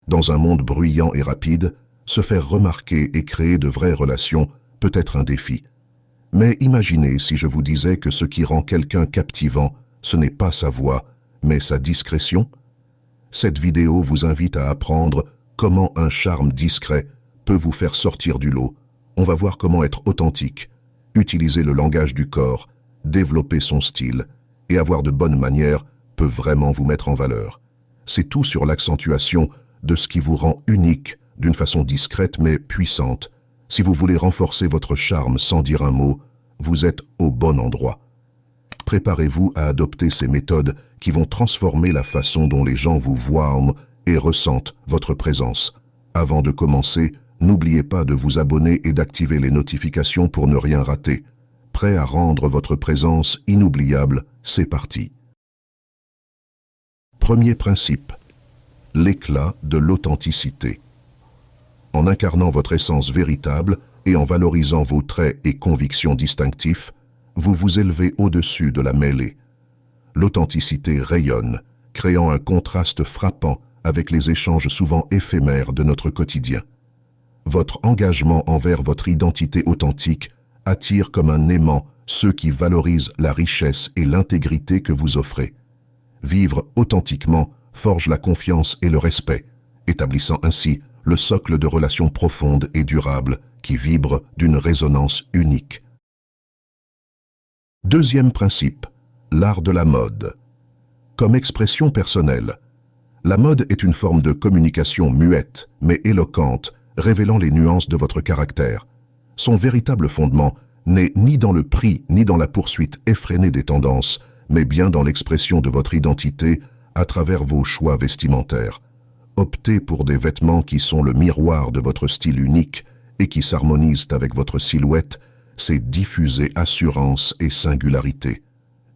Dans un monde bruyant et rapide, se faire remarquer et créer de vraies relations peut être un défi. Mais imaginez si je vous disais que ce qui rend quelqu'un captivant, ce n'est pas sa voix, mais sa discrétion. Cette vidéo vous invite à apprendre comment un charme discret peut vous faire sortir du lot. On va voir comment être authentique, utiliser le langage du corps, développer son style et avoir de bonnes manières peut vraiment vous mettre en valeur. C'est tout sur l'accentuation de ce qui vous rend unique d'une façon discrète mais puissante. Si vous voulez renforcer votre charme sans dire un mot, vous êtes au bon endroit. Préparez-vous à adopter ces méthodes qui vont transformer la façon dont les gens vous voient et ressentent votre présence. Avant de commencer, n'oubliez pas de vous abonner et d'activer les notifications pour ne rien rater. Prêt à rendre votre présence inoubliable, c'est parti. Premier principe, l'éclat de l'authenticité. En incarnant votre essence véritable et en valorisant vos traits et convictions distinctifs, vous vous élevez au-dessus de la mêlée. L'authenticité rayonne, créant un contraste frappant avec les échanges souvent éphémères de notre quotidien. Votre engagement envers votre identité authentique attire comme un aimant ceux qui valorisent la richesse et l'intégrité que vous offrez. Vivre authentiquement forge la confiance et le respect, établissant ainsi le socle de relations profondes et durables qui vibrent d'une résonance unique. Deuxième principe, l'art de la mode. Comme expression personnelle, la mode est une forme de communication muette, mais éloquente, révélant les nuances de votre caractère. Son véritable fondement n'est ni dans le prix ni dans la poursuite effrénée des tendances, mais bien dans l'expression de votre identité à travers vos choix vestimentaires. Optez pour des vêtements qui sont le miroir de votre style unique et qui s'harmonisent avec votre silhouette, c'est diffuser assurance et singularité.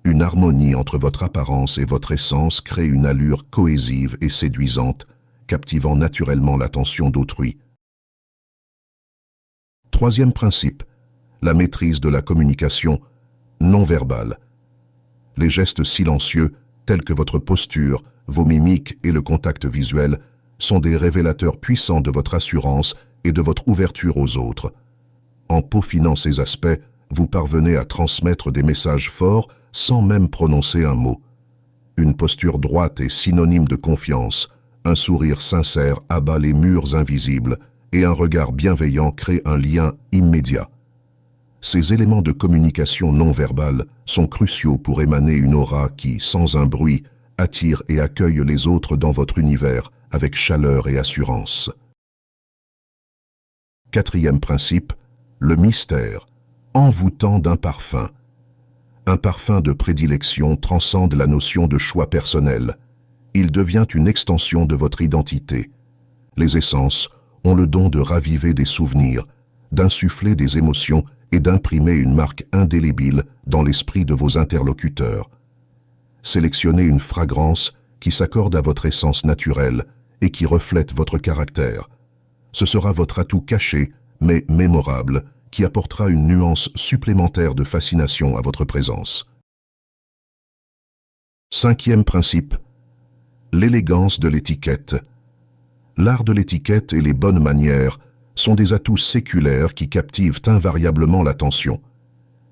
Une harmonie entre votre apparence et votre essence crée une allure cohésive et séduisante, captivant naturellement l'attention d'autrui. Troisième principe, la maîtrise de la communication non verbale. Les gestes silencieux, tels que votre posture, vos mimiques et le contact visuel, sont des révélateurs puissants de votre assurance et de votre ouverture aux autres. En peaufinant ces aspects, vous parvenez à transmettre des messages forts sans même prononcer un mot. Une posture droite est synonyme de confiance, un sourire sincère abat les murs invisibles et un regard bienveillant crée un lien immédiat. Ces éléments de communication non verbale sont cruciaux pour émaner une aura qui, sans un bruit, attire et accueille les autres dans votre univers avec chaleur et assurance. Quatrième principe, le mystère, envoûtant d'un parfum. Un parfum de prédilection transcende la notion de choix personnel. Il devient une extension de votre identité. Les essences ont le don de raviver des souvenirs, d'insuffler des émotions et d'imprimer une marque indélébile dans l'esprit de vos interlocuteurs. Sélectionnez une fragrance qui s'accorde à votre essence naturelle et qui reflète votre caractère. Ce sera votre atout caché, mais mémorable, qui apportera une nuance supplémentaire de fascination à votre présence. Cinquième principe, l'élégance de l'étiquette. L'art de l'étiquette et les bonnes manières sont des atouts séculaires qui captivent invariablement l'attention.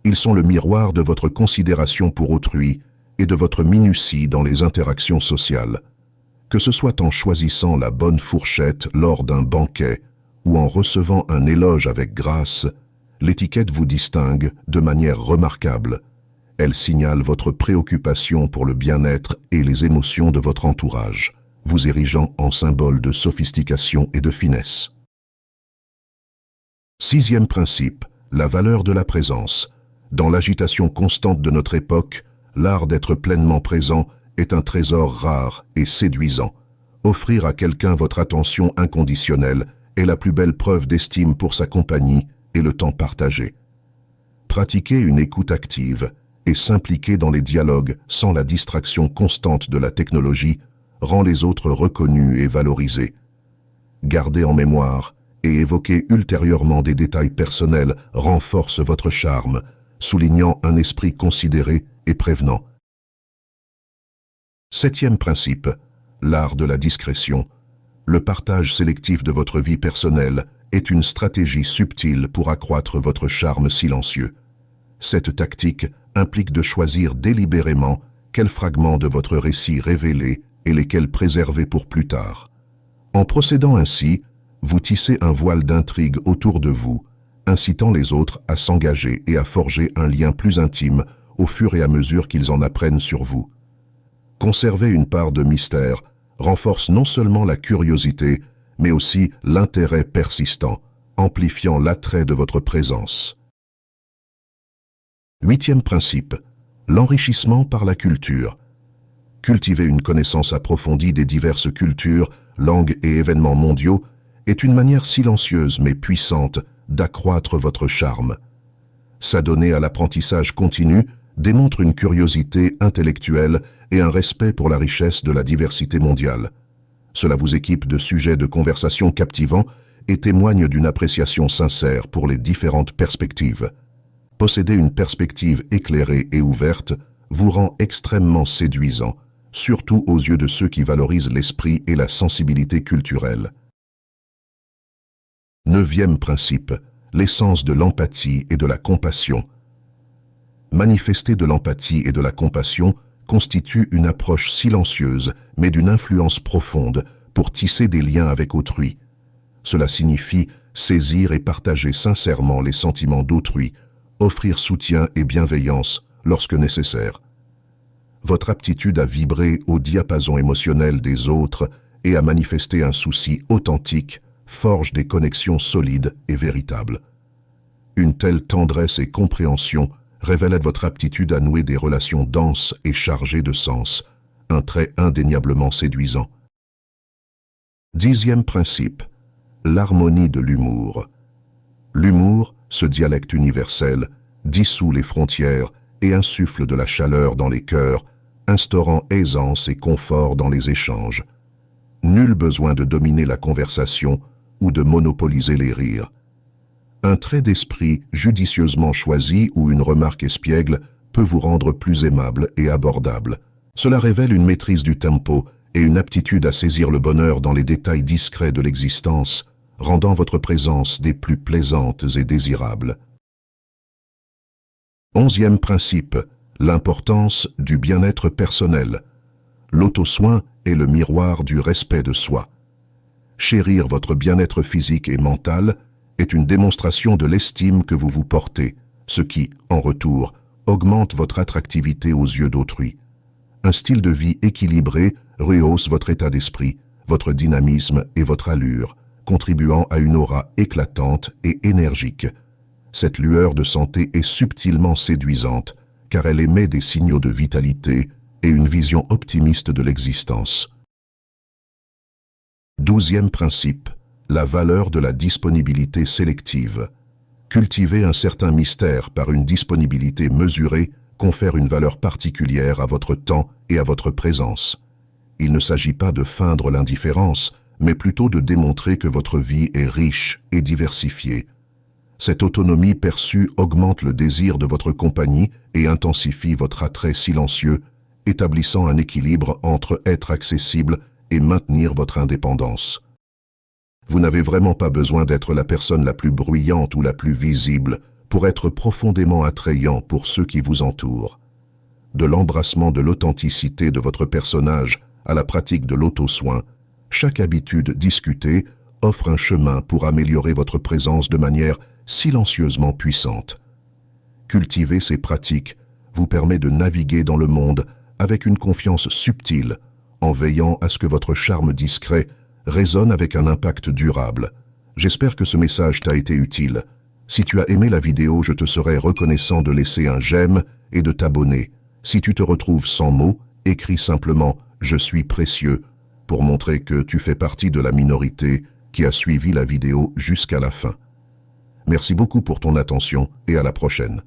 Ils sont le miroir de votre considération pour autrui et de votre minutie dans les interactions sociales. Que ce soit en choisissant la bonne fourchette lors d'un banquet ou en recevant un éloge avec grâce, l'étiquette vous distingue de manière remarquable. Elle signale votre préoccupation pour le bien-être et les émotions de votre entourage, vous érigeant en symbole de sophistication et de finesse. Sixième principe, la valeur de la présence. Dans l'agitation constante de notre époque, l'art d'être pleinement présent est un trésor rare et séduisant. Offrir à quelqu'un votre attention inconditionnelle est la plus belle preuve d'estime pour sa compagnie et le temps partagé. Pratiquer une écoute active et s'impliquer dans les dialogues sans la distraction constante de la technologie rend les autres reconnus et valorisés. Garder en mémoire et évoquer ultérieurement des détails personnels renforce votre charme, soulignant un esprit considéré et prévenant. Septième principe, l'art de la discrétion. le partage sélectif de votre vie personnelle est une stratégie subtile pour accroître votre charme silencieux. Cette tactique implique de choisir délibérément quels fragments de votre récit révéler et lesquels préserver pour plus tard. En procédant ainsi, vous tissez un voile d'intrigue autour de vous, incitant les autres à s'engager et à forger un lien plus intime au fur et à mesure qu'ils en apprennent sur vous. Conserver une part de mystère renforce non seulement la curiosité, mais aussi l'intérêt persistant, amplifiant l'attrait de votre présence. 8e principe, l'enrichissement par la culture. Cultiver une connaissance approfondie des diverses cultures, langues et événements mondiaux est une manière silencieuse mais puissante d'accroître votre charme. S'adonner à l'apprentissage continu démontre une curiosité intellectuelle et un respect pour la richesse de la diversité mondiale. Cela vous équipe de sujets de conversation captivants et témoigne d'une appréciation sincère pour les différentes perspectives. Posséder une perspective éclairée et ouverte vous rend extrêmement séduisant, surtout aux yeux de ceux qui valorisent l'esprit et la sensibilité culturelle. 9e principe, l'essence de l'empathie et de la compassion. Manifester de l'empathie et de la compassion constitue une approche silencieuse, mais d'une influence profonde pour tisser des liens avec autrui. Cela signifie saisir et partager sincèrement les sentiments d'autrui, offrir soutien et bienveillance lorsque nécessaire. Votre aptitude à vibrer au diapason émotionnel des autres et à manifester un souci authentique forge des connexions solides et véritables. Une telle tendresse et compréhension révèle votre aptitude à nouer des relations denses et chargées de sens, un trait indéniablement séduisant. 10e principe, l'harmonie de l'humour. L'humour, ce dialecte universel, dissout les frontières et insuffle de la chaleur dans les cœurs, instaurant aisance et confort dans les échanges. Nul besoin de dominer la conversation ou de monopoliser les rires. Un trait d'esprit judicieusement choisi ou une remarque espiègle peut vous rendre plus aimable et abordable. Cela révèle une maîtrise du tempo et une aptitude à saisir le bonheur dans les détails discrets de l'existence, rendant votre présence des plus plaisantes et désirables. 11e principe, l'importance du bien-être personnel. L'auto-soin est le miroir du respect de soi. Chérir votre bien-être physique et mental est une démonstration de l'estime que vous vous portez, ce qui, en retour, augmente votre attractivité aux yeux d'autrui. Un style de vie équilibré rehausse votre état d'esprit, votre dynamisme et votre allure, contribuant à une aura éclatante et énergique. Cette lueur de santé est subtilement séduisante, car elle émet des signaux de vitalité et une vision optimiste de l'existence. 12e principe, la valeur de la disponibilité sélective. Cultiver un certain mystère par une disponibilité mesurée confère une valeur particulière à votre temps et à votre présence. Il ne s'agit pas de feindre l'indifférence, mais plutôt de démontrer que votre vie est riche et diversifiée. Cette autonomie perçue augmente le désir de votre compagnie et intensifie votre attrait silencieux, établissant un équilibre entre être accessible et maintenir votre indépendance. Vous n'avez vraiment pas besoin d'être la personne la plus bruyante ou la plus visible pour être profondément attrayant pour ceux qui vous entourent. De l'embrassement de l'authenticité de votre personnage à la pratique de l'auto-soin, chaque habitude discutée offre un chemin pour améliorer votre présence de manière silencieusement puissante. Cultiver ces pratiques vous permet de naviguer dans le monde avec une confiance subtile, en veillant à ce que votre charme discret résonne avec un impact durable. J'espère que ce message t'a été utile. Si tu as aimé la vidéo, je te serai reconnaissant de laisser un j'aime et de t'abonner. Si tu te retrouves sans mots, écris simplement « Je suis précieux » pour montrer que tu fais partie de la minorité qui a suivi la vidéo jusqu'à la fin. Merci beaucoup pour ton attention et à la prochaine.